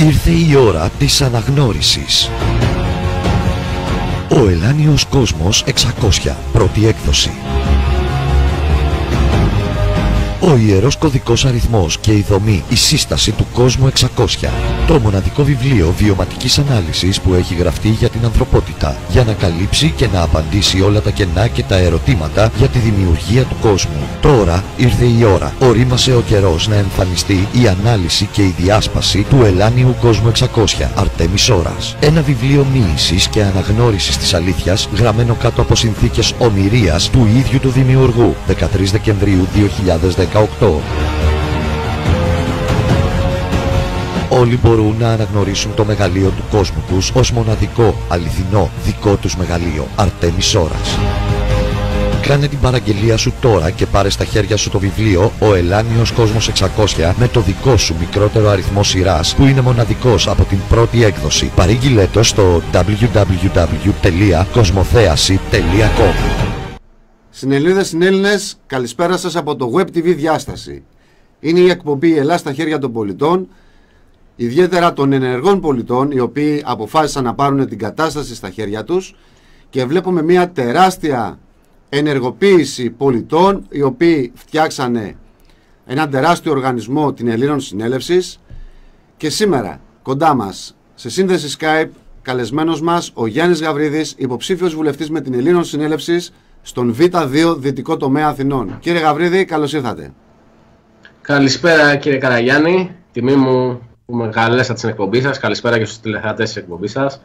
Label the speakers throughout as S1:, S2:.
S1: Ήρθε η ώρα της αναγνώρισης. Ο Ελάνιος Κόσμος 600, πρώτη έκδοση. Ο ιερός κωδικός αριθμός και η δομή, η σύσταση του κόσμου 600. Το μοναδικό βιβλίο βιωματικής ανάλυσης που έχει γραφτεί για την ανθρωπότητα, για να καλύψει και να απαντήσει όλα τα κενά και τα ερωτήματα για τη δημιουργία του κόσμου. Τώρα ήρθε η ώρα. Ορίμασε ο καιρός να εμφανιστεί η ανάλυση και η διάσπαση του Ελάνιου Κόσμου 600, Αρτέμις Ώρας. Ένα βιβλίο μοίησης και αναγνώρισης της αλήθειας, γραμμένο κάτω από συνθήκες ομηρίας του ίδιου του δημιουργού, 13 Δεκεμβρίου 2018. Όλοι μπορούν να αναγνωρίσουν το μεγαλείο του κόσμου τους ως μοναδικό, αληθινό, δικό τους μεγαλείο, Αρτέμις Ώρας. Κάνε την παραγγελία σου τώρα και πάρε στα χέρια σου το βιβλίο «Ο Ελάνιος Κόσμος 600» με το δικό σου μικρότερο αριθμό σειράς που είναι μοναδικός από την πρώτη έκδοση. Παρήγγειλέ το στο www.κοσμοθέαση.com.
S2: Συνελλήνες, συνέλληνες, καλησπέρα σας από το Web TV Διάσταση. Είναι η εκπομπή «Ελλάς στα χέρια των πολιτών», ιδιαίτερα των ενεργών πολιτών, οι οποίοι αποφάσισαν να πάρουν την κατάσταση στα χέρια τους, και βλέπουμε μια τεράστια ενεργοποίηση πολιτών, οι οποίοι φτιάξανε έναν τεράστιο οργανισμό, την Ελλήνων Συνέλευσης, και σήμερα κοντά μας σε σύνδεση Skype καλεσμένος μας ο Γιάννης Γαβρίδης, υποψήφιος βουλευτής με την Ελλήνων Συνέλευσης στον Β2 Δυτικό Τομέα Αθηνών. Κύριε Γαβρίδη, καλώς ήρθατε.
S3: Καλησπέρα κύριε Καραγιάννη, τιμή μου που με καλέσατε στην εκπομπή σας. Καλησπέρα και στους τηλεθεατές της εκπομπής σας.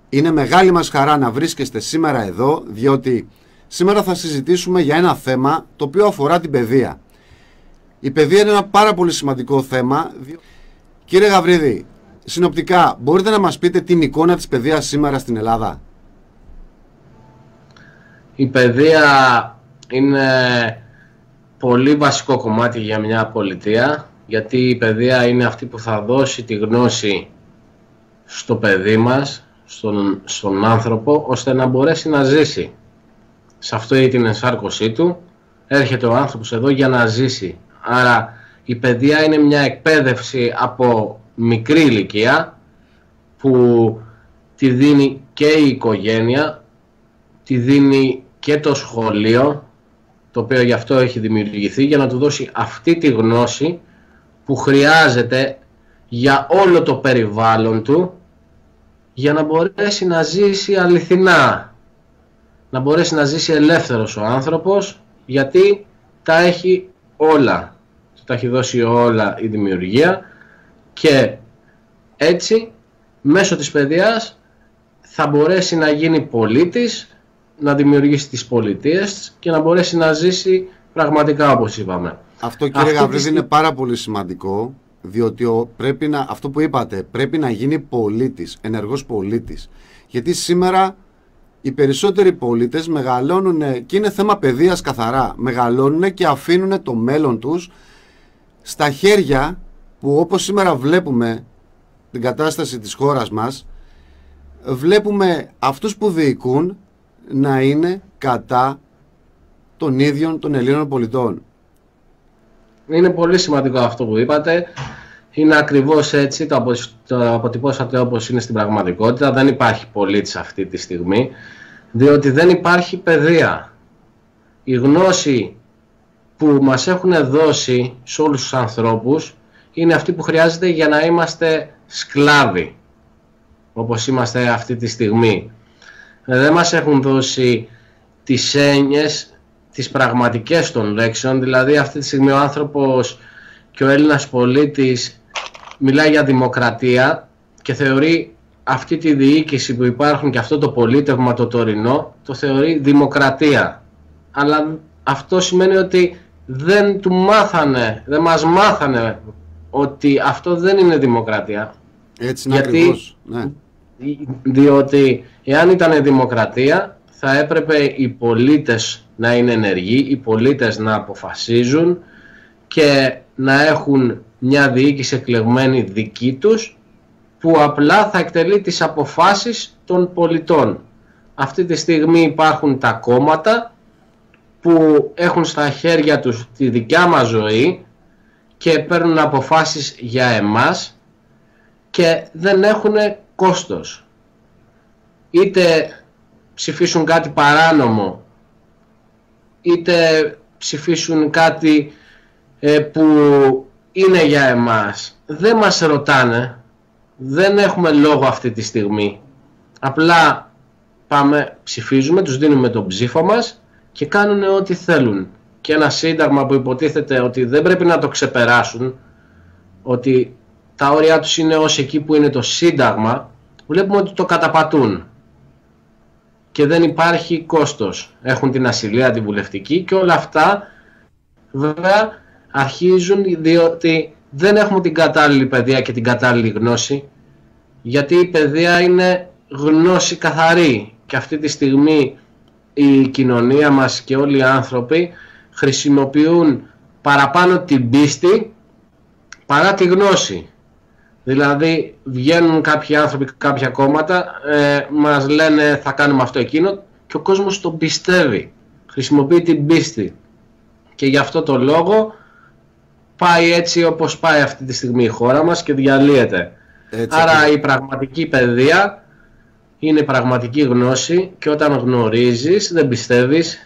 S2: Είναι μεγάλη μας χαρά να βρίσκεστε σήμερα εδώ, διότι σήμερα θα συζητήσουμε για ένα θέμα το οποίο αφορά την παιδεία. Η παιδεία είναι ένα πάρα πολύ σημαντικό θέμα. Κύριε Γαβρίδη, συνοπτικά μπορείτε να μας πείτε την εικόνα της παιδείας σήμερα στην Ελλάδα?
S3: Η παιδεία είναι πολύ βασικό κομμάτι για μια πολιτεία, γιατί η παιδεία είναι αυτή που θα δώσει τη γνώση στο παιδί μας, στον άνθρωπο, ώστε να μπορέσει να ζήσει. Σε αυτή την ενσάρκωσή του έρχεται ο άνθρωπος εδώ για να ζήσει. Άρα η παιδεία είναι μια εκπαίδευση από μικρή ηλικία που τη δίνει και η οικογένεια, τη δίνει και το σχολείο, το οποίο γι' αυτό έχει δημιουργηθεί, για να του δώσει αυτή τη γνώση που χρειάζεται για όλο το περιβάλλον του, για να μπορέσει να ζήσει αληθινά, να μπορέσει να ζήσει ελεύθερος ο άνθρωπος, γιατί τα έχει όλα, τα έχει δώσει όλα η δημιουργία, και έτσι μέσω της παιδείας θα μπορέσει να γίνει πολίτης, να δημιουργήσει τις πολιτείες και να μπορέσει να ζήσει πραγματικά, όπως είπαμε.
S2: Αυτό, κύριε Γαβρίδη, είναι πάρα πολύ σημαντικό, διότι αυτό που είπατε, πρέπει να γίνει πολίτης, ενεργός πολίτης. Γιατί σήμερα οι περισσότεροι πολίτες μεγαλώνουν, και είναι θέμα παιδείας καθαρά, μεγαλώνουν και αφήνουν το μέλλον τους στα χέρια που, όπως σήμερα βλέπουμε την κατάσταση της χώρας μας, βλέπουμε αυτούς που διοικούν να είναι κατά των ίδιων των Ελλήνων πολιτών.
S3: Είναι πολύ σημαντικό αυτό που είπατε. Είναι ακριβώς έτσι, το αποτυπώσατε όπως είναι στην πραγματικότητα. Δεν υπάρχει πολίτης αυτή τη στιγμή, διότι δεν υπάρχει παιδεία. Η γνώση που μας έχουν δώσει σε όλους τους ανθρώπους είναι αυτή που χρειάζεται για να είμαστε σκλάβοι, όπως είμαστε αυτή τη στιγμή. Δεν μας έχουν δώσει τις έννοιες, τις πραγματικές των λέξεων. Δηλαδή αυτή τη στιγμή ο άνθρωπος και ο Έλληνας πολίτης μιλάει για δημοκρατία και θεωρεί αυτή τη διοίκηση που υπάρχουν και αυτό το πολίτευμα το τωρινό, το θεωρεί δημοκρατία. Αλλά αυτό σημαίνει ότι δεν μας μάθανε ότι αυτό δεν είναι δημοκρατία.
S2: Έτσι είναι ακριβώς, ναι.
S3: Διότι εάν ήταν δημοκρατία θα έπρεπε οι πολίτες να είναι ενεργοί, οι πολίτες να αποφασίζουν και να έχουν μια διοίκηση εκλεγμένη δική τους, που απλά θα εκτελεί τις αποφάσεις των πολιτών. Αυτή τη στιγμή υπάρχουν τα κόμματα που έχουν στα χέρια τους τη δικιά μας ζωή και παίρνουν αποφάσεις για εμάς, και δεν έχουν κόστος. Είτε ψηφίσουν κάτι παράνομο, είτε ψηφίσουν κάτι που είναι για εμάς. Δεν μας ρωτάνε, δεν έχουμε λόγο αυτή τη στιγμή. Απλά πάμε, ψηφίζουμε, τους δίνουμε τον ψήφο μας και κάνουν ό,τι θέλουν. Και ένα σύνταγμα που υποτίθεται ότι δεν πρέπει να το ξεπεράσουν, ότι τα όρια τους είναι ως εκεί που είναι το σύνταγμα, βλέπουμε ότι το καταπατούν. Και δεν υπάρχει κόστος. Έχουν την ασυλία τη βουλευτική και όλα αυτά βέβαια αρχίζουν διότι δεν έχουμε την κατάλληλη παιδεία και την κατάλληλη γνώση, γιατί η παιδεία είναι γνώση καθαρή και αυτή τη στιγμή η κοινωνία μας και όλοι οι άνθρωποι χρησιμοποιούν παραπάνω την πίστη παρά τη γνώση. Δηλαδή βγαίνουν κάποιοι άνθρωποι, κάποια κόμματα, μας λένε θα κάνουμε αυτό εκείνο και ο κόσμος τον πιστεύει, χρησιμοποιεί την πίστη και γι' αυτό το λόγο πάει έτσι όπως πάει αυτή τη στιγμή η χώρα μας και διαλύεται. Έτσι. Άρα η πραγματική παιδεία είναι πραγματική γνώση και όταν γνωρίζεις δεν πιστεύεις.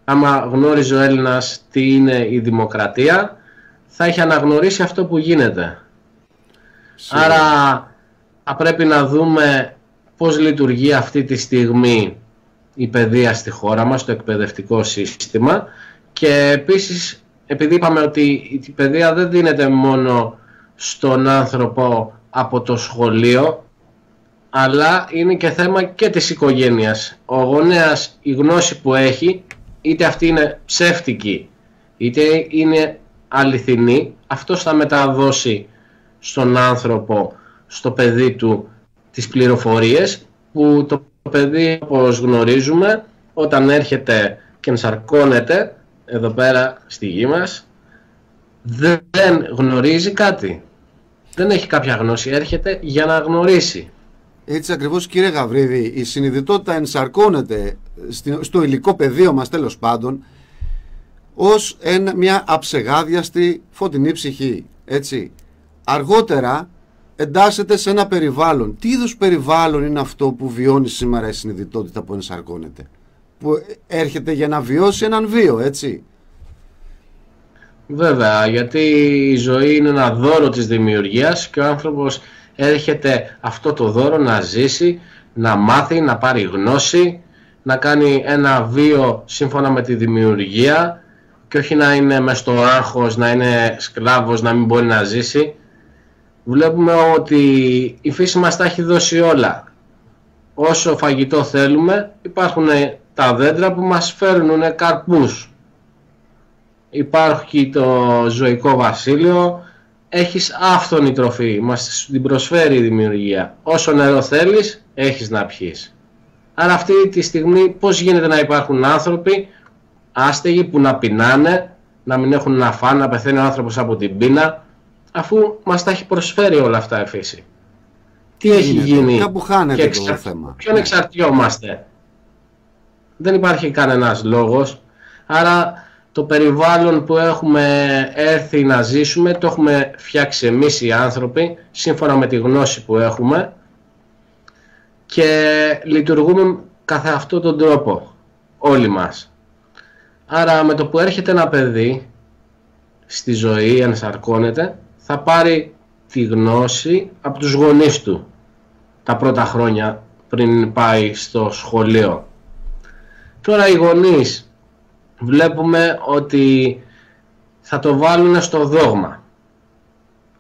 S3: Άμα γνώριζε ο Έλληνας τι είναι η δημοκρατία, θα έχει αναγνωρίσει αυτό που γίνεται. Άρα θα πρέπει να δούμε πώς λειτουργεί αυτή τη στιγμή η παιδεία στη χώρα μας, το εκπαιδευτικό σύστημα, και επίσης επειδή είπαμε ότι η παιδεία δεν δίνεται μόνο στον άνθρωπο από το σχολείο, αλλά είναι και θέμα και της οικογένειας. Ο γονέας, η γνώση που έχει, είτε αυτή είναι ψεύτικη είτε είναι αληθινή, αυτός θα μεταδώσει στον άνθρωπο, στο παιδί του, τις πληροφορίες που το παιδί, όπως γνωρίζουμε, όταν έρχεται και ενσαρκώνεται εδώ πέρα στη γη μας, δεν γνωρίζει κάτι. Δεν έχει κάποια γνώση, έρχεται για να γνωρίσει.
S2: Έτσι ακριβώς, κύριε Γαβρίδη, η συνειδητότητα ενσαρκώνεται στο υλικό πεδίο μας, τέλος πάντων, ως μια αψεγάδιαστη φωτεινή ψυχή, έτσι. Αργότερα εντάσσεται σε ένα περιβάλλον. Τι είδους περιβάλλον είναι αυτό που βιώνει σήμερα η συνειδητότητα που ενσαρκώνεται, που έρχεται για να βιώσει έναν βίο, έτσι?
S3: Βέβαια, γιατί η ζωή είναι ένα δώρο της δημιουργίας και ο άνθρωπος έρχεται αυτό το δώρο να ζήσει, να μάθει, να πάρει γνώση, να κάνει ένα βίο σύμφωνα με τη δημιουργία και όχι να είναι μες στο άγχος, να είναι σκλάβος, να μην μπορεί να ζήσει. Βλέπουμε ότι η φύση μας τα έχει δώσει όλα. Όσο φαγητό θέλουμε, υπάρχουν τα δέντρα που μας φέρνουν καρπούς. Υπάρχει το ζωικό βασίλειο, έχεις άφθονη τροφή, μας την προσφέρει η δημιουργία. Όσο νερό θέλεις, έχεις να πιείς. Άρα αυτή τη στιγμή πώς γίνεται να υπάρχουν άνθρωποι άστεγοι που να πεινάνε, να μην έχουν να φάνε, να πεθαίνει ο άνθρωπος από την πείνα, αφού μας τα έχει προσφέρει όλα αυτά η φύση? Τι έχει γίνει?
S2: Κάπου χάνεται το θέμα.
S3: Ποιον εξαρτιόμαστε? Δεν υπάρχει κανένας λόγος. Άρα το περιβάλλον που έχουμε έρθει να ζήσουμε το έχουμε φτιάξει εμείς οι άνθρωποι σύμφωνα με τη γνώση που έχουμε και λειτουργούμε καθ' αυτόν τον τρόπο όλοι μας. Άρα με το που έρχεται ένα παιδί στη ζωή, ενσαρκώνεται, θα πάρει τη γνώση από τους γονείς του τα πρώτα χρόνια πριν πάει στο σχολείο. Τώρα οι γονείς βλέπουμε ότι θα το βάλουν στο δόγμα.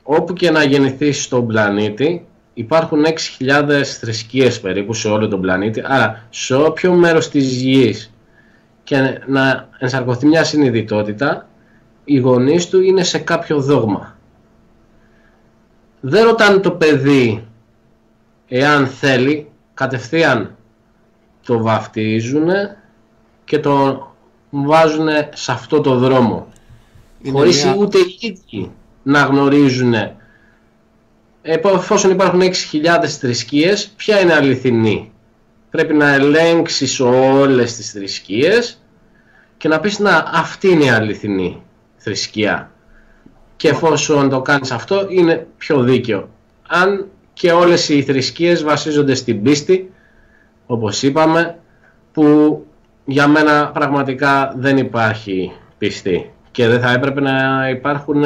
S3: Όπου και να γεννηθείς στον πλανήτη υπάρχουν 6.000 θρησκείες περίπου σε όλο τον πλανήτη. Άρα σε όποιο μέρος της γης και να ενσαρκωθεί μια συνειδητότητα, οι γονείς του είναι σε κάποιο δόγμα. Δεν ρωτάνε το παιδί εάν θέλει, κατευθείαν το βαφτίζουν και το βάζουν σε αυτό το δρόμο. Χωρίς ούτε οι ίδιοι να γνωρίζουν, εφόσον υπάρχουν 6.000 θρησκείες, ποια είναι αληθινή? Πρέπει να ελέγξεις όλες τις θρησκείες και να πεις να, αυτή είναι η αληθινή θρησκεία. Και εφόσον το κάνεις αυτό, είναι πιο δίκαιο. Αν και όλες οι θρησκείες βασίζονται στην πίστη, όπως είπαμε, που για μένα πραγματικά δεν υπάρχει πίστη και δεν θα έπρεπε να υπάρχουν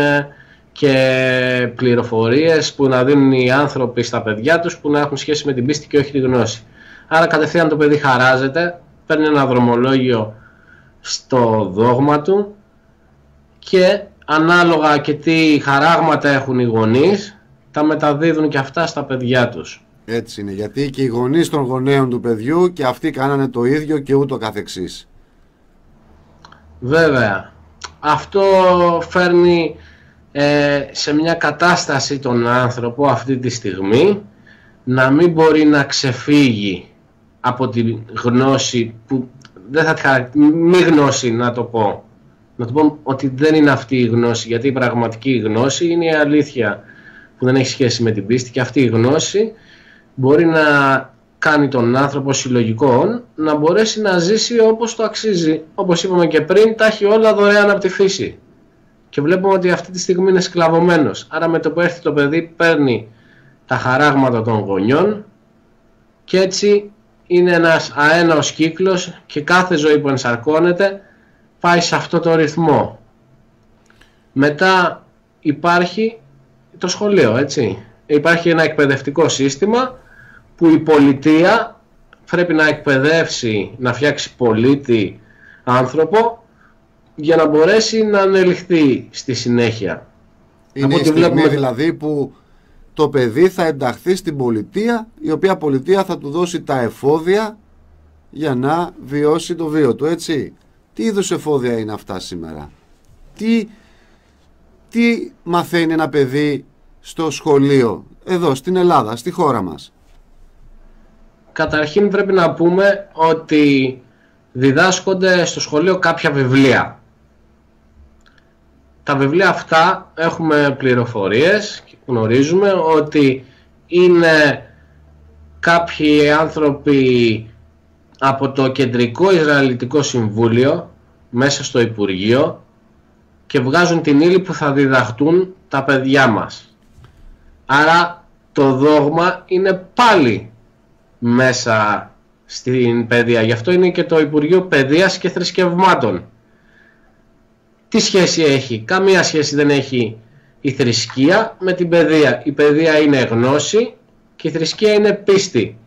S3: και πληροφορίες που να δίνουν οι άνθρωποι στα παιδιά τους που να έχουν σχέση με την πίστη και όχι τη γνώση. Άρα κατευθείαν το παιδί χαράζεται, παίρνει ένα δρομολόγιο στο δόγμα του και ανάλογα και τι χαράγματα έχουν οι γονείς, τα μεταδίδουν και αυτά στα παιδιά τους.
S2: Έτσι είναι, γιατί και οι γονείς των γονέων του παιδιού και αυτοί κάνανε το ίδιο και ούτω καθεξής.
S3: Βέβαια, αυτό φέρνει σε μια κατάσταση τον άνθρωπο αυτή τη στιγμή να μην μπορεί να ξεφύγει από τη γνώση που δεν θα τη μη γνώση να το πω ότι δεν είναι αυτή η γνώση, γιατί η πραγματική γνώση είναι η αλήθεια που δεν έχει σχέση με την πίστη και αυτή η γνώση μπορεί να κάνει τον άνθρωπο συλλογικό να μπορέσει να ζήσει όπως το αξίζει. Όπως είπαμε και πριν, τα έχει όλα δωρεάν από τη φύση. Και βλέπουμε ότι αυτή τη στιγμή είναι σκλαβωμένος. Άρα με το που έρθει το παιδί παίρνει τα χαράγματα των γονιών και έτσι είναι ένας αέναος κύκλος και κάθε ζωή που ενσαρκώνεται πάει σε αυτό το ρυθμό. Μετά υπάρχει το σχολείο, έτσι. Υπάρχει ένα εκπαιδευτικό σύστημα που η πολιτεία πρέπει να εκπαιδεύσει, να φτιάξει πολίτη άνθρωπο για να μπορέσει να ανελιχθεί στη συνέχεια.
S2: Είναι η στιγμή δηλαδή που το παιδί θα ενταχθεί στην πολιτεία, η οποία πολιτεία θα του δώσει τα εφόδια για να βιώσει το βίο του, έτσι. Τι είδους εφόδια είναι αυτά σήμερα? Τι μαθαίνει ένα παιδί στο σχολείο, εδώ στην Ελλάδα, στη χώρα μας?
S3: Καταρχήν πρέπει να πούμε ότι διδάσκονται στο σχολείο κάποια βιβλία. Τα βιβλία αυτά έχουμε πληροφορίες και γνωρίζουμε ότι είναι κάποιοι άνθρωποι από το Κεντρικό Ισραηλιτικό Συμβούλιο μέσα στο Υπουργείο και βγάζουν την ύλη που θα διδαχτούν τα παιδιά μας. Άρα το δόγμα είναι πάλι μέσα στην παιδεία. Γι' αυτό είναι και το Υπουργείο Παιδείας και Θρησκευμάτων. Τι σχέση έχει? Καμία σχέση δεν έχει η θρησκεία με την παιδεία. Η παιδεία είναι γνώση και η θρησκεία είναι πίστη.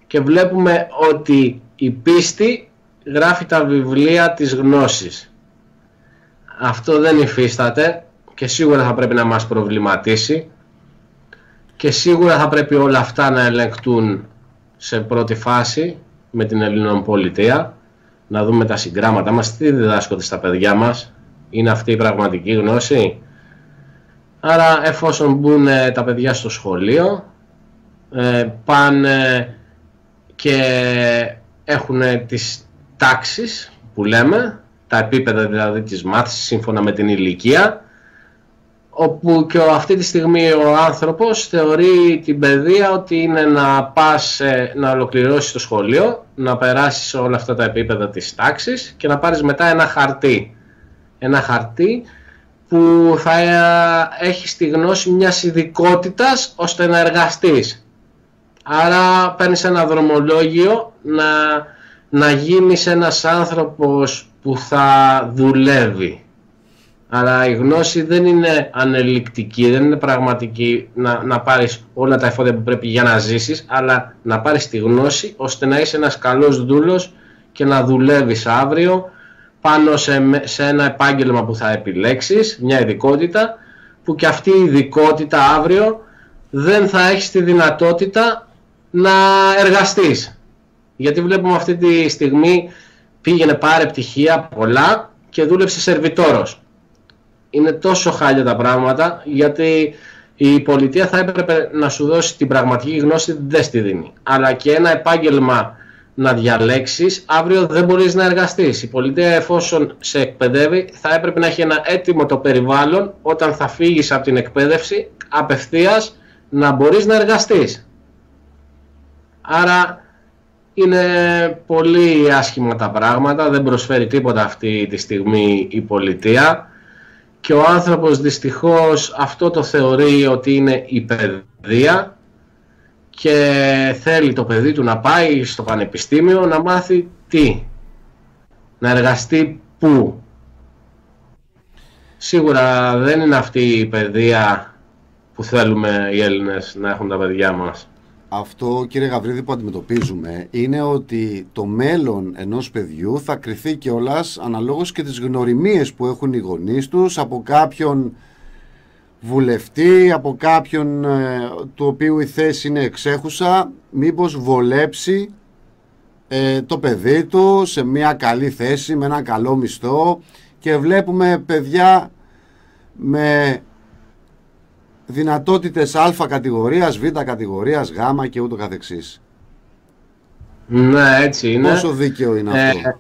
S3: Και βλέπουμε ότι η πίστη γράφει τα βιβλία της γνώσης. Αυτό δεν υφίσταται και σίγουρα θα πρέπει να μας προβληματίσει και σίγουρα θα πρέπει όλα αυτά να ελεγχτούν σε πρώτη φάση με την ελληνοπολιτεία, να δούμε τα συγγράμματα μας, τι διδάσκονται στα παιδιά μας, είναι αυτή η πραγματική γνώση? Άρα εφόσον μπουν τα παιδιά στο σχολείο, πάνε και έχουν τις τάξεις που λέμε, τα επίπεδα δηλαδή της μάθησης σύμφωνα με την ηλικία, όπου και αυτή τη στιγμή ο άνθρωπος θεωρεί την παιδεία ότι είναι να πας να ολοκληρώσεις το σχολείο, να περάσεις όλα αυτά τα επίπεδα της τάξης και να πάρεις μετά ένα χαρτί. Ένα χαρτί που θα έχει τη γνώση μιας ειδικότητας ώστε να εργαστείς. Άρα παίρνεις ένα δρομολόγιο να γίνεις ένας άνθρωπος που θα δουλεύει. Αλλά η γνώση δεν είναι ανελικτική, δεν είναι πραγματική να πάρεις όλα τα εφόδια που πρέπει για να ζήσεις, αλλά να πάρεις τη γνώση ώστε να είσαι ένας καλός δούλος και να δουλεύεις αύριο πάνω σε ένα επάγγελμα που θα επιλέξεις, μια ειδικότητα, που και αυτή η ειδικότητα αύριο δεν θα έχεις τη δυνατότητα να εργαστείς. Γιατί βλέπουμε αυτή τη στιγμή πήγαινε πάρε πτυχία πολλά και δούλεψε σερβιτόρος. Είναι τόσο χάλια τα πράγματα, γιατί η πολιτεία θα έπρεπε να σου δώσει την πραγματική γνώση, δεν στη δίνει. Αλλά και ένα επάγγελμα να διαλέξεις, αύριο δεν μπορείς να εργαστείς. Η πολιτεία, εφόσον σε εκπαιδεύει, θα έπρεπε να έχει ένα έτοιμο το περιβάλλον όταν θα φύγεις από την εκπαίδευση απευθείας να μπορείς να εργαστείς. Άρα είναι πολύ άσχημα τα πράγματα, δεν προσφέρει τίποτα αυτή τη στιγμή η πολιτεία και ο άνθρωπος δυστυχώς αυτό το θεωρεί ότι είναι η παιδεία και θέλει το παιδί του να πάει στο πανεπιστήμιο να μάθει τι, να εργαστεί πού. Σίγουρα δεν είναι αυτή η παιδεία που θέλουμε οι Έλληνες να έχουν τα παιδιά μας.
S2: Αυτό, κύριε Γαβρίδη, που αντιμετωπίζουμε είναι ότι το μέλλον ενός παιδιού θα κριθεί κιόλας αναλόγως και τις γνωριμίες που έχουν οι γονείς τους από κάποιον βουλευτή, από κάποιον του οποίου η θέση είναι εξέχουσα, μήπως βολέψει το παιδί του σε μια καλή θέση, με ένα καλό μισθό, και βλέπουμε παιδιά με δυνατότητες α κατηγορίας, β κατηγορίας, γ και ούτω καθεξής.
S3: Ναι, έτσι είναι.
S2: Πόσο δίκαιο είναι αυτό?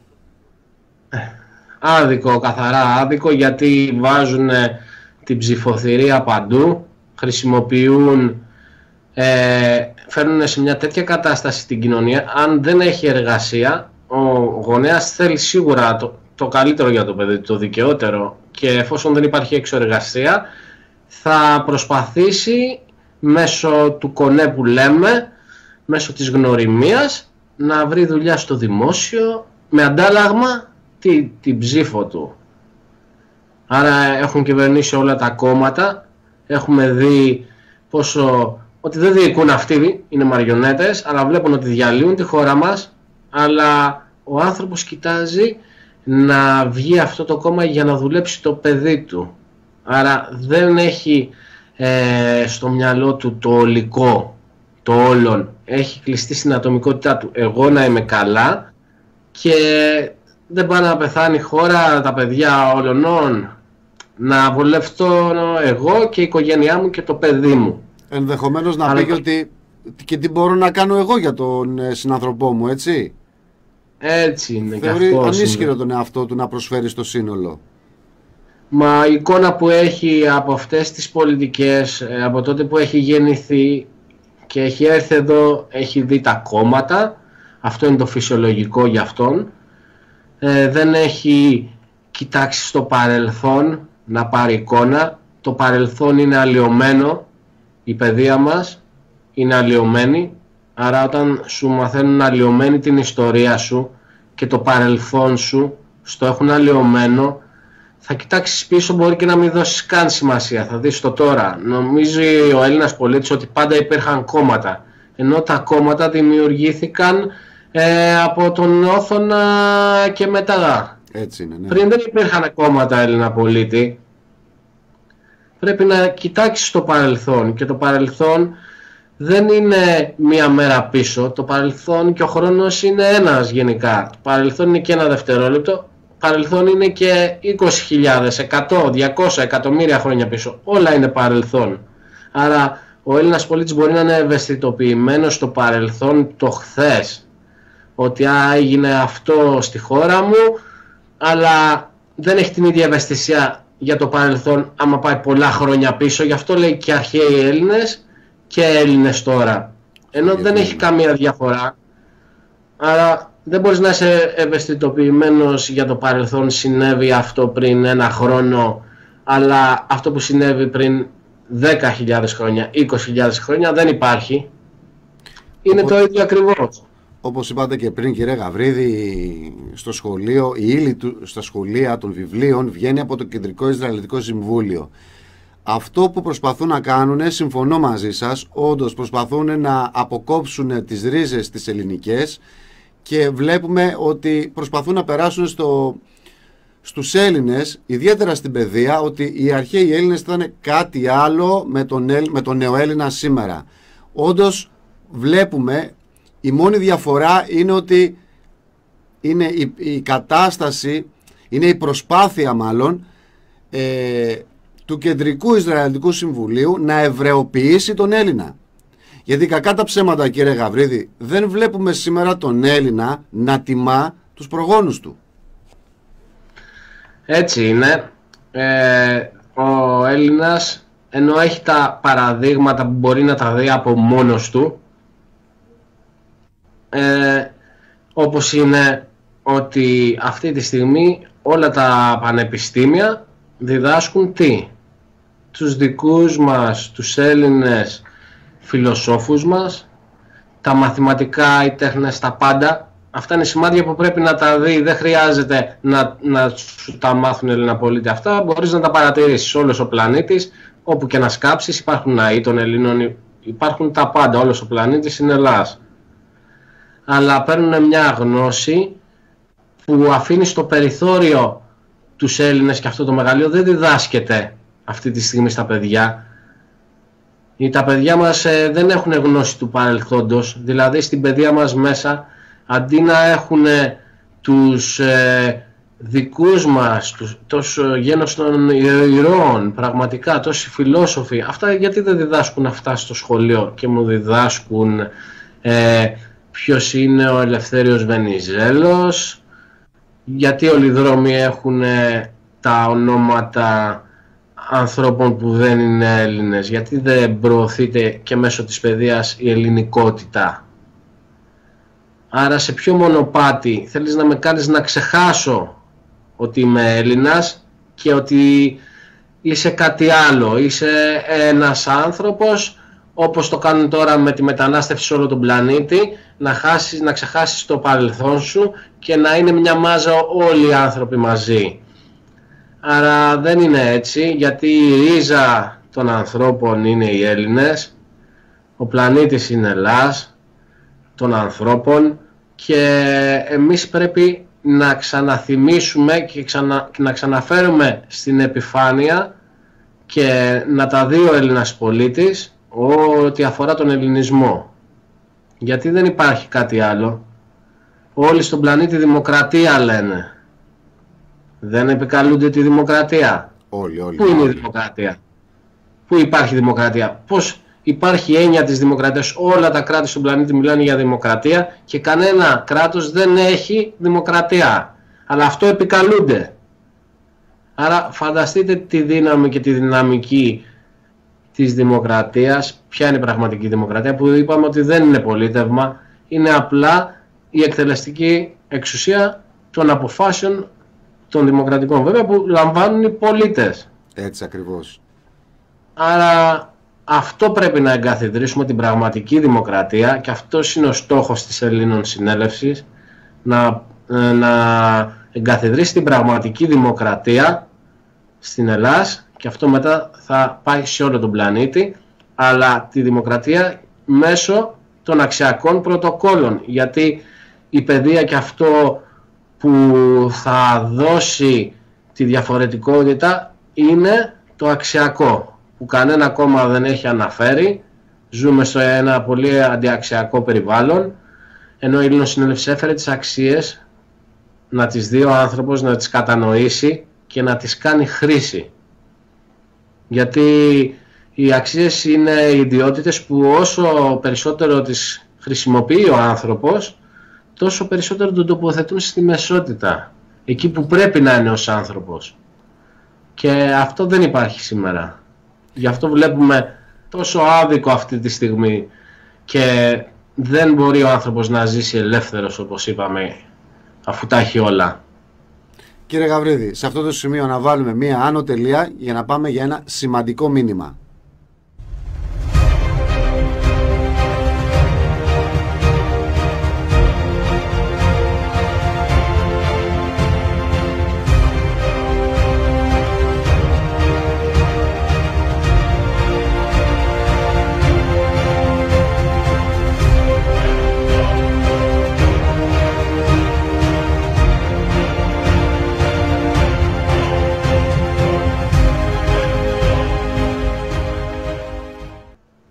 S3: Άδικο, καθαρά άδικο, γιατί βάζουν την ψηφοθυρία παντού, χρησιμοποιούν, φέρνουν σε μια τέτοια κατάσταση την κοινωνία. Αν δεν έχει εργασία, ο γονέας θέλει σίγουρα το καλύτερο για το παιδί, το δικαιότερο, και εφόσον δεν υπάρχει έξω εργασία, θα προσπαθήσει μέσω του κονέ που λέμε, μέσω της γνωριμίας, να βρει δουλειά στο δημόσιο με αντάλλαγμα την ψήφο του. Άρα έχουν κυβερνήσει όλα τα κόμματα, έχουμε δει ότι δεν διοικούν αυτοί, είναι μαριονέτες, αλλά βλέπουν ότι διαλύουν τη χώρα μας, αλλά ο άνθρωπος κοιτάζει να βγει αυτό το κόμμα για να δουλέψει το παιδί του. Άρα δεν έχει στο μυαλό του το ολικό, το όλον. Έχει κλειστεί στην ατομικότητά του. Εγώ να είμαι καλά και δεν πάει να πεθάνει η χώρα, τα παιδιά όλων, να βολευτώ εγώ και η οικογένειά μου και το παιδί μου.
S2: Ενδεχομένως να πει ότι και τι μπορώ να κάνω εγώ για τον συνανθρωπό μου, έτσι.
S3: Έτσι είναι.
S2: Θεωρεί ανίσχυρο τον εαυτό του να προσφέρει στο σύνολο.
S3: Μα η εικόνα που έχει από αυτές τις πολιτικές, από τότε που έχει γεννηθεί και έχει έρθει εδώ, έχει δει τα κόμματα, αυτό είναι το φυσιολογικό για αυτόν, δεν έχει κοιτάξει στο παρελθόν να πάρει εικόνα. Το παρελθόν είναι αλλοιωμένο, η παιδεία μας είναι αλλοιωμένη, άρα όταν σου μαθαίνουν αλλοιωμένη την ιστορία σου και το παρελθόν σου, στο έχουν αλλοιωμένο, θα κοιτάξεις πίσω, μπορεί και να μην δώσεις καν σημασία, θα δεις το τώρα. Νομίζει ο Έλληνας πολίτης ότι πάντα υπήρχαν κόμματα, ενώ τα κόμματα δημιουργήθηκαν από τον Όθωνα και μετά.
S2: Έτσι είναι, ναι.
S3: Πριν δεν υπήρχαν κόμματα, Έλληνα πολίτη. Πρέπει να κοιτάξεις το παρελθόν, και το παρελθόν δεν είναι μία μέρα πίσω. Το παρελθόν και ο χρόνος είναι ένας γενικά. Το παρελθόν είναι και ένα δευτερόλεπτο. Παρελθόν είναι και 20.000, 100, 200 εκατομμύρια χρόνια πίσω. Όλα είναι παρελθόν. Άρα ο Έλληνας πολίτης μπορεί να είναι ευαισθητοποιημένος στο παρελθόν, το χθες. Ότι έγινε αυτό στη χώρα μου, αλλά δεν έχει την ίδια ευαισθησία για το παρελθόν άμα πάει πολλά χρόνια πίσω. Γι' αυτό λέει και αρχαίοι Έλληνες και Έλληνες τώρα. Ενώ δεν έχει καμία διαφορά. Άρα δεν μπορείς να είσαι ευαισθητοποιημένος για το παρελθόν, συνέβη αυτό πριν ένα χρόνο, αλλά αυτό που συνέβη πριν 10.000 χρόνια, 20.000 χρόνια δεν υπάρχει. Είναι το ίδιο ακριβώς.
S2: Όπως είπατε και πριν, κύριε Γαβρίδη, στο σχολείο, η ύλη στα σχολεία των βιβλίων βγαίνει από το Κεντρικό Ισραηλιτικό Συμβούλιο. Αυτό που προσπαθούν να κάνουν, συμφωνώ μαζί σας, όντως προσπαθούν να αποκόψουν τις ρίζες τις ελληνικές, και βλέπουμε ότι προσπαθούν να περάσουν στους Έλληνες, ιδιαίτερα στην παιδεία, ότι οι αρχαίοι Έλληνες ήταν κάτι άλλο με τον νεοέλληνα σήμερα. Όντως βλέπουμε, η μόνη διαφορά είναι ότι είναι η κατάσταση, είναι η προσπάθεια μάλλον του Κεντρικού Ισραηλιτικού Συμβουλίου να εβραιοποιήσει τον Έλληνα. Γιατί κακά τα ψέματα, κύριε Γαβρίδη, δεν βλέπουμε σήμερα τον Έλληνα να τιμά τους προγόνους του.
S3: Έτσι είναι. Ο Έλληνας, ενώ έχει τα παραδείγματα που μπορεί να τα δει από μόνος του, όπως είναι ότι αυτή τη στιγμή όλα τα πανεπιστήμια διδάσκουν τι? Τους δικούς μας, τους Έλληνες φιλοσόφους μας, τα μαθηματικά, οι τέχνες, τα πάντα. Αυτά είναι σημάδια που πρέπει να τα δει. Δεν χρειάζεται να σου τα μάθουν οι Ελληναπολίτες. Αυτά μπορείς να τα παρατηρήσεις. Όλος ο πλανήτης, όπου και να σκάψεις, υπάρχουν ναοί των Ελλήνων, υπάρχουν τα πάντα. Όλος ο πλανήτης είναι Ελλάς. Αλλά παίρνουν μια γνώση που αφήνει στο περιθώριο τους Έλληνες, και αυτό το μεγαλείο δεν διδάσκεται αυτή τη στιγμή στα παιδιά. Τα παιδιά μας δεν έχουν γνώση του παρελθόντος, δηλαδή στην παιδεία μας μέσα, αντί να έχουν τους δικούς μας, τόσο γένος των ηρώων, πραγματικά, τόσοι φιλόσοφοι, αυτά γιατί δεν διδάσκουν αυτά στο σχολείο και μου διδάσκουν ποιος είναι ο Ελευθέριος Βενιζέλος, γιατί όλοι οι δρόμοι έχουν τα ονόματα ανθρώπων που δεν είναι Έλληνες, γιατί δεν προωθείται και μέσω της παιδείας η ελληνικότητα. Άρα σε ποιο μονοπάτι θέλεις να με κάνεις να ξεχάσω ότι είμαι Έλληνας και ότι είσαι κάτι άλλο, είσαι ένας άνθρωπος όπως το κάνουν τώρα με τη μετανάστευση σε όλο τον πλανήτη, να ξεχάσεις το παρελθόν σου και να είναι μια μάζα όλοι οι άνθρωποι μαζί. Άρα δεν είναι έτσι, γιατί η ρίζα των ανθρώπων είναι οι Έλληνες, ο πλανήτης είναι Ελλάς των ανθρώπων, και εμείς πρέπει να ξαναθυμίσουμε και να ξαναφέρουμε στην επιφάνεια και να τα δει ο Έλληνας πολίτης ό,τι αφορά τον ελληνισμό. Γιατί δεν υπάρχει κάτι άλλο. Όλοι στον πλανήτη δημοκρατία λένε. Δεν επικαλούνται τη δημοκρατία.
S2: Όλοι.
S3: Πού είναι η δημοκρατία? Πού υπάρχει δημοκρατία? Πώς υπάρχει έννοια της δημοκρατίας? Όλα τα κράτη στον πλανήτη μιλάνε για δημοκρατία και κανένα κράτος δεν έχει δημοκρατία. Αλλά αυτό επικαλούνται. Άρα φανταστείτε τη δύναμη και τη δυναμική της δημοκρατίας. Ποια είναι η πραγματική δημοκρατία, που είπαμε ότι δεν είναι πολίτευμα, είναι απλά η εκτελεστική εξουσία των αποφάσεων των δημοκρατικών, βέβαια, που λαμβάνουν οι πολίτες.
S2: Έτσι ακριβώς.
S3: Άρα αυτό πρέπει να εγκαθιδρύσουμε, την πραγματική δημοκρατία, και αυτός είναι ο στόχος της Ελλήνων Συνέλευσης, να εγκαθιδρύσει την πραγματική δημοκρατία στην Ελλάς, και αυτό μετά θα πάει σε όλο τον πλανήτη, αλλά τη δημοκρατία μέσω των αξιακών πρωτοκόλων, γιατί η παιδεία και αυτό που θα δώσει τη διαφορετικότητα είναι το αξιακό, που κανένα κόμμα δεν έχει αναφέρει. Ζούμε σε ένα πολύ αντιαξιακό περιβάλλον, ενώ η Ελλήνων Συνέλευση έφερε τις αξίες να τις δει ο άνθρωπος, να τις κατανοήσει και να τις κάνει χρήση. Γιατί οι αξίες είναι οι ιδιότητες που όσο περισσότερο τις χρησιμοποιεί ο άνθρωπος, τόσο περισσότερο τον τοποθετούν στη μεσότητα, εκεί που πρέπει να είναι ως άνθρωπος. Και αυτό δεν υπάρχει σήμερα. Γι' αυτό βλέπουμε τόσο άδικο αυτή τη στιγμή και δεν μπορεί ο άνθρωπος να ζήσει ελεύθερος, όπως είπαμε, αφού τα έχει όλα.
S2: Κύριε Γαβρίδη, σε αυτό το σημείο να βάλουμε μία άνω τελεία για να πάμε για ένα σημαντικό μήνυμα.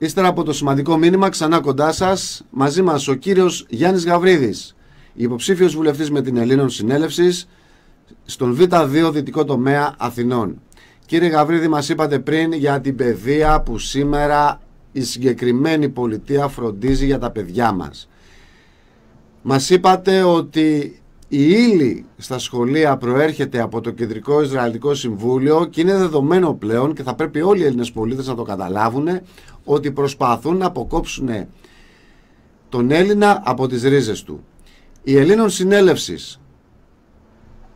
S2: Ύστερα από το σημαντικό μήνυμα, ξανά κοντά σας, μαζί μας ο κύριος Γιάννης Γαβρίδης, υποψήφιος βουλευτής με την Ελλήνων Συνέλευσης στον Β2 Δυτικό Τομέα Αθηνών. Κύριε Γαβρίδη, μας είπατε πριν για την παιδεία που σήμερα η συγκεκριμένη πολιτεία φροντίζει για τα παιδιά μας. Μας είπατε ότι η ύλη στα σχολεία προέρχεται από το Κεντρικό Ισραηλιτικό Συμβούλιο και είναι δεδομένο πλέον, και θα πρέπει όλοι οι Έλληνες πολίτες να το καταλάβουν, ότι προσπαθούν να αποκόψουν τον Έλληνα από τις ρίζες του. Η Ελλήνων Συνέλευσης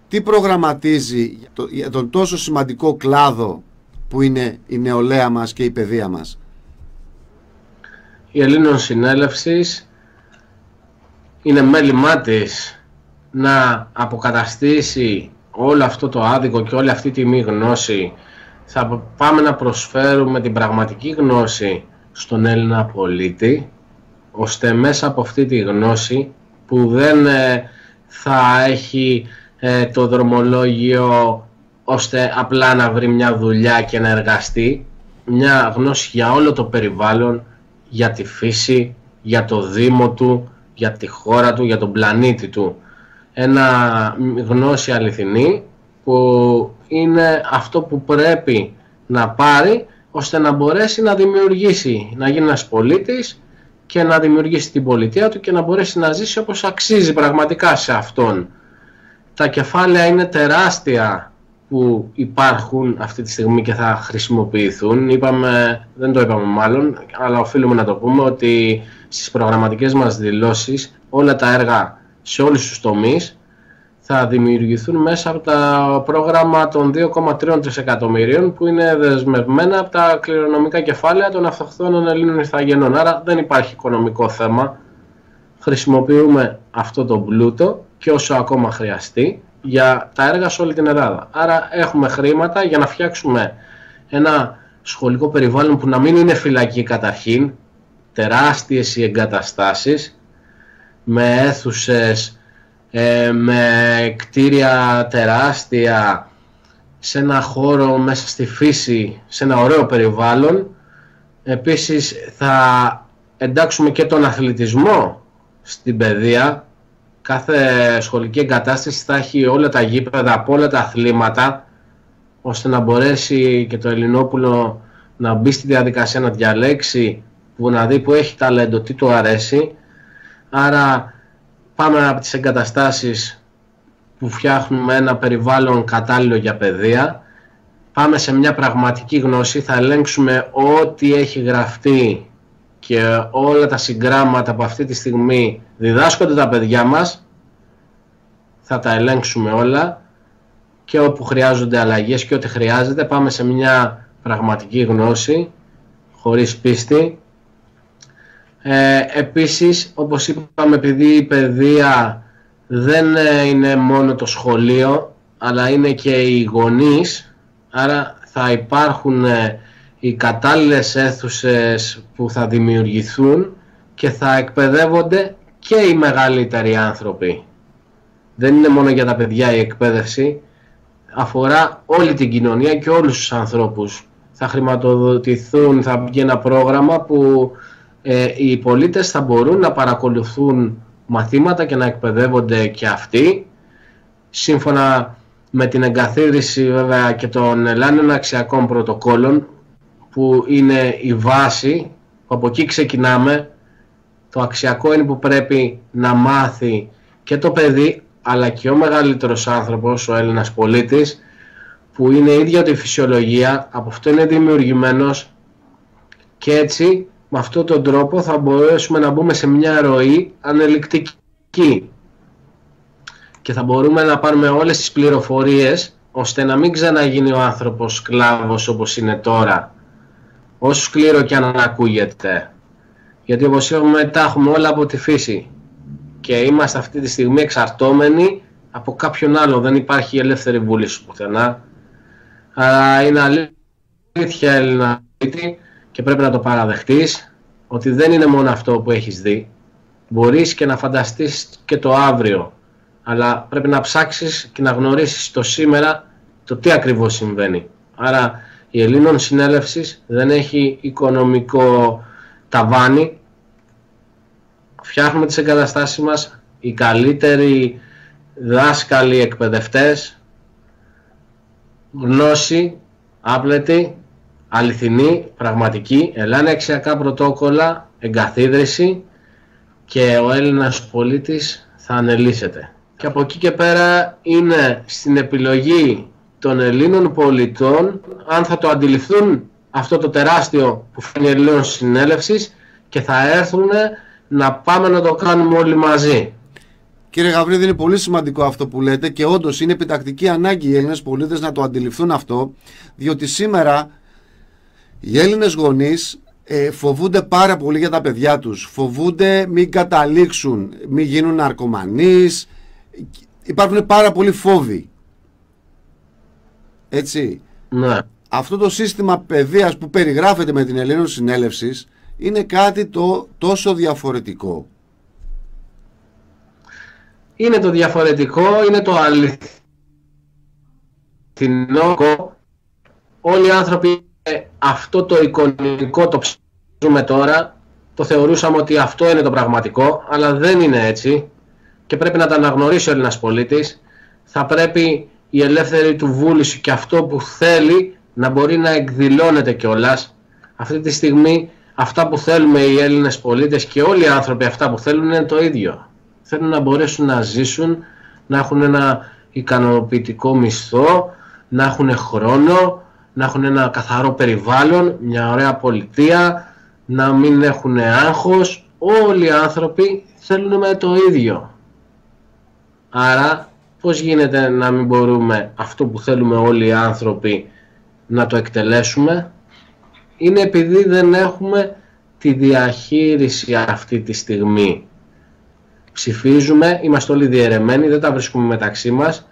S2: τι προγραμματίζει για τον τόσο σημαντικό κλάδο που είναι η νεολαία μας και η παιδεία μας?
S3: Η Ελλήνων Συνέλευσης είναι μέλημά της να αποκαταστήσει όλο αυτό το άδικο και όλη αυτή τη μη γνώση, θα πάμε να προσφέρουμε την πραγματική γνώση στον Έλληνα πολίτη, ώστε μέσα από αυτή τη γνώση που δεν θα έχει το δρομολόγιο ώστε απλά να βρει μια δουλειά και να εργαστεί, μια γνώση για όλο το περιβάλλον, για τη φύση, για το δήμο του, για τη χώρα του, για τον πλανήτη του. Ένα γνώση αληθινή που είναι αυτό που πρέπει να πάρει ώστε να μπορέσει να δημιουργήσει, να γίνει ένας πολίτης και να δημιουργήσει την πολιτεία του και να μπορέσει να ζήσει όπως αξίζει πραγματικά σε αυτόν. Τα κεφάλαια είναι τεράστια που υπάρχουν αυτή τη στιγμή και θα χρησιμοποιηθούν. Δεν το είπαμε μάλλον, αλλά οφείλουμε να το πούμε ότι στις προγραμματικές μας δηλώσεις όλα τα έργα σε όλους τους τομείς θα δημιουργηθούν μέσα από το πρόγραμμα των 2,3 τρισεκατομμυρίων που είναι δεσμευμένα από τα κληρονομικά κεφάλαια των αυτοχθόνων Ελλήνων ηθαγενών. Άρα δεν υπάρχει οικονομικό θέμα. Χρησιμοποιούμε αυτό το πλούτο και όσο ακόμα χρειαστεί για τα έργα σε όλη την Ελλάδα. Άρα έχουμε χρήματα για να φτιάξουμε ένα σχολικό περιβάλλον που να μην είναι φυλακή καταρχήν, τεράστιες οι εγκαταστάσεις, με αίθουσες, με κτίρια τεράστια, σε ένα χώρο μέσα στη φύση, σε ένα ωραίο περιβάλλον. Επίσης θα εντάξουμε και τον αθλητισμό στην παιδεία. Κάθε σχολική εγκατάσταση θα έχει όλα τα γήπεδα από όλα τα αθλήματα, ώστε να μπορέσει και το Ελληνόπουλο να μπει στη διαδικασία να διαλέξει, που να δει που έχει ταλέντο, τι του αρέσει. Άρα πάμε από τις εγκαταστάσεις που φτιάχνουμε ένα περιβάλλον κατάλληλο για παιδεία, πάμε σε μια πραγματική γνώση, θα ελέγξουμε ό,τι έχει γραφτεί και όλα τα συγγράμματα που αυτή τη στιγμή διδάσκονται τα παιδιά μας, θα τα ελέγξουμε όλα και όπου χρειάζονται αλλαγές και ό,τι χρειάζεται, πάμε σε μια πραγματική γνώση, χωρίς πίστη. Επίσης, όπως είπαμε, επειδή η παιδεία δεν είναι μόνο το σχολείο, αλλά είναι και οι γονείς, άρα θα υπάρχουν οι κατάλληλες αίθουσες που θα δημιουργηθούν και θα εκπαιδεύονται και οι μεγαλύτεροι άνθρωποι. Δεν είναι μόνο για τα παιδιά η εκπαίδευση, αφορά όλη την κοινωνία και όλους τους ανθρώπους. Θα χρηματοδοτηθούν, θα βγει ένα πρόγραμμα που οι πολίτες θα μπορούν να παρακολουθούν μαθήματα και να εκπαιδεύονται και αυτοί, σύμφωνα με την εγκαθίδρυση βέβαια και των ελάχιστων αξιακών πρωτοκόλων, που είναι η βάση, από εκεί ξεκινάμε. Το αξιακό είναι που πρέπει να μάθει και το παιδί, αλλά και ο μεγαλύτερος άνθρωπος, ο Έλληνας πολίτης, που είναι η ίδια τη φυσιολογία, από αυτό είναι δημιουργημένος, και έτσι με αυτόν τον τρόπο θα μπορέσουμε να μπούμε σε μια ροή ανελικτική και θα μπορούμε να πάρουμε όλες τις πληροφορίες ώστε να μην ξαναγίνει ο άνθρωπος σκλάβος όπως είναι τώρα, όσο σκληρό και αν ακούγεται. Γιατί όπως είπαμε, τα έχουμε όλα από τη φύση και είμαστε αυτή τη στιγμή εξαρτώμενοι από κάποιον άλλο. Δεν υπάρχει ελεύθερη βούληση πουθενά. Αλλά είναι αλήθεια, Έλληνα, και πρέπει να το παραδεχτείς ότι δεν είναι μόνο αυτό που έχεις δει. Μπορείς και να φανταστείς και το αύριο, αλλά πρέπει να ψάξεις και να γνωρίσεις το σήμερα το τι ακριβώς συμβαίνει. Άρα η Ελλήνων Συνέλευσης δεν έχει οικονομικό ταβάνι. Φτιάχνουμε τις εγκαταστάσεις μας, οι καλύτεροι δάσκαλοι, εκπαιδευτές, γνώση, άπλετη, αληθινή, πραγματική, ελάνε αξιακά πρωτόκολλα, εγκαθίδρυση, και ο Έλληνας πολίτης θα ανελύσσεται. Και από εκεί και πέρα είναι στην επιλογή των Ελλήνων πολιτών αν θα το αντιληφθούν αυτό το τεράστιο που φέρνει η Ελλήνων Συνέλευσης και θα έρθουν να πάμε να το κάνουμε όλοι μαζί.
S2: Κύριε Γαβρίδη, είναι πολύ σημαντικό αυτό που λέτε και όντως είναι επιτακτική ανάγκη οι Έλληνες πολίτες να το αντιληφθούν αυτό, διότι σήμερα οι Έλληνες γονείς φοβούνται πάρα πολύ για τα παιδιά τους. Φοβούνται μην καταλήξουν, μην γίνουν ναρκωμανείς. Υπάρχουν πάρα πολλοί φόβοι. Έτσι.
S3: Ναι.
S2: Αυτό το σύστημα παιδείας που περιγράφεται με την Ελλήνων Συνέλευσης είναι κάτι το τόσο διαφορετικό.
S3: Είναι το διαφορετικό, είναι το αληθινό. Όλοι οι άνθρωποι, αυτό το εικονικό το ψηφίζουμε τώρα, το θεωρούσαμε ότι αυτό είναι το πραγματικό, αλλά δεν είναι έτσι και πρέπει να τα αναγνωρίσει ο Έλληνας πολίτης. Θα πρέπει η ελεύθερη του βούληση και αυτό που θέλει να μπορεί να εκδηλώνεται κιόλας. Αυτή τη στιγμή αυτά που θέλουμε οι Έλληνες πολίτες και όλοι οι άνθρωποι αυτά που θέλουν είναι το ίδιο. Θέλουν να μπορέσουν να ζήσουν, να έχουν ένα ικανοποιητικό μισθό, να έχουν χρόνο, να έχουν ένα καθαρό περιβάλλον, μια ωραία πολιτεία, να μην έχουν άγχος. Όλοι οι άνθρωποι θέλουν με το ίδιο. Άρα πώς γίνεται να μην μπορούμε αυτό που θέλουμε όλοι οι άνθρωποι να το εκτελέσουμε? Είναι επειδή δεν έχουμε τη διαχείριση αυτή τη στιγμή. Ψηφίζουμε, είμαστε όλοι διαιρεμένοι, δεν τα βρίσκουμε μεταξύ μας.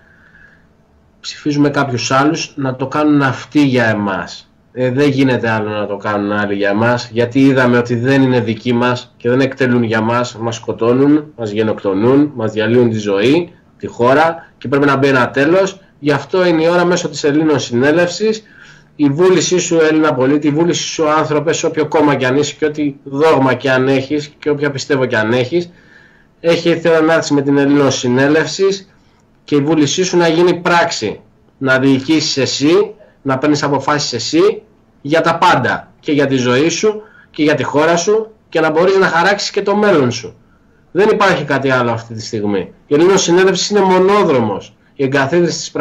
S3: Ψηφίζουμε κάποιους άλλους να το κάνουν αυτοί για εμάς. Δεν γίνεται άλλο να το κάνουν άλλοι για εμάς, γιατί είδαμε ότι δεν είναι δικοί μας και δεν εκτελούν για μας, μας σκοτώνουν, μας γενοκτονούν, μας διαλύουν τη ζωή, τη χώρα και πρέπει να μπει ένα τέλος. Γι' αυτό είναι η ώρα μέσω της Ελλήνων Συνέλευσης, η βούλησή σου Έλληνα πολίτη, η βούλησή σου άνθρωπε, σε όποιο κόμμα κι αν είσαι και ό,τι δόγμα κι αν έχεις και όποια πιστεύω κι αν έχεις, έχει έρθει να έρθει με την Ελλήνων Συνέλευση και η βούλησή σου να γίνει πράξη. Να διοικήσεις εσύ, να παίρνεις αποφάσεις εσύ για τα πάντα. Και για τη ζωή σου και για τη χώρα σου και να μπορείς να χαράξεις και το μέλλον σου. Δεν υπάρχει κάτι άλλο αυτή τη στιγμή. Η Ελλήνων Συνέλευση είναι μονόδρομος. Η εγκαθίδρυση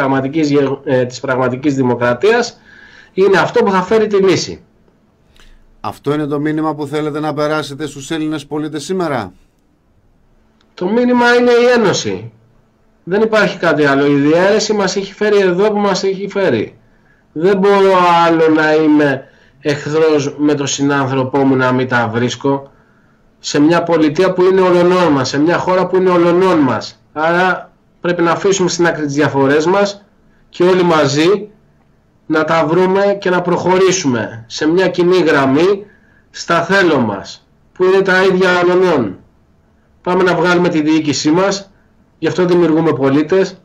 S3: της πραγματικής δημοκρατίας είναι αυτό που θα φέρει τη λύση.
S2: Αυτό είναι το μήνυμα που θέλετε να περάσετε στους Έλληνες πολίτες σήμερα?
S3: Το μήνυμα είναι η ένωση. Δεν υπάρχει κάτι άλλο. Η διαίρεση μας έχει φέρει εδώ που μας έχει φέρει. Δεν μπορώ άλλο να είμαι εχθρός με τον συνάνθρωπό μου, να μην τα βρίσκω σε μια πολιτεία που είναι ολονών μας, σε μια χώρα που είναι ολονών μας. Άρα πρέπει να αφήσουμε στην άκρη τις διαφορές μας και όλοι μαζί να τα βρούμε και να προχωρήσουμε σε μια κοινή γραμμή στα θέλω μας, που είναι τα ίδια ολονών. Πάμε να βγάλουμε τη διοίκησή μας, γι' αυτό δημιουργούμε πολίτες.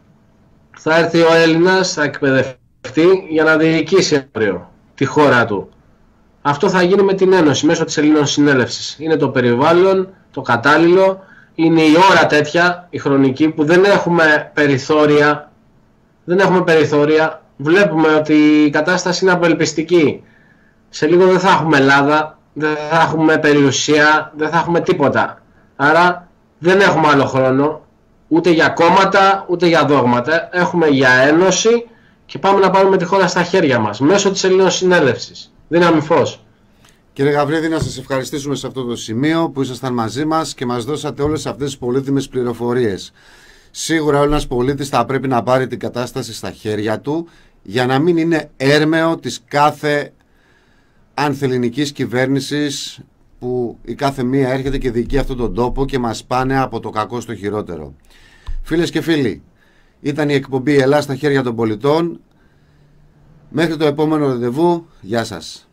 S3: Θα έρθει ο Έλληνας, θα εκπαιδευτεί για να διοικήσει αύριο τη χώρα του. Αυτό θα γίνει με την Ένωση, μέσω της Ελλήνων Συνέλευσης. Είναι το περιβάλλον, το κατάλληλο, είναι η ώρα τέτοια, η χρονική, που δεν έχουμε περιθώρια. Δεν έχουμε περιθώρια. Βλέπουμε ότι η κατάσταση είναι απελπιστική. Σε λίγο δεν θα έχουμε Ελλάδα, δεν θα έχουμε περιουσία, δεν θα έχουμε τίποτα. Άρα δεν έχουμε άλλο χρόνο, ούτε για κόμματα, ούτε για δόγματα. Έχουμε για ένωση και πάμε να πάρουμε τη χώρα στα χέρια μας, μέσω της Ελλήνων Συνέλευσης. Δύναμη φως.
S2: Κύριε Γαβρίδη, να σας ευχαριστήσουμε σε αυτό το σημείο που ήσασταν μαζί μας και μας δώσατε όλες αυτές τις πολύτιμες πληροφορίες. Σίγουρα ο Έλληνας πολίτης θα πρέπει να πάρει την κατάσταση στα χέρια του για να μην είναι έρμεο της κάθε ανθελληνικής κυβέρνησης που η κάθε μία έρχεται και διοικεί αυτόν τον τόπο και μας πάνε από το κακό στο χειρότερο. Φίλες και φίλοι, ήταν η εκπομπή «Ελλάς στα χέρια των πολιτών». Μέχρι το επόμενο ραντεβού, γεια σας.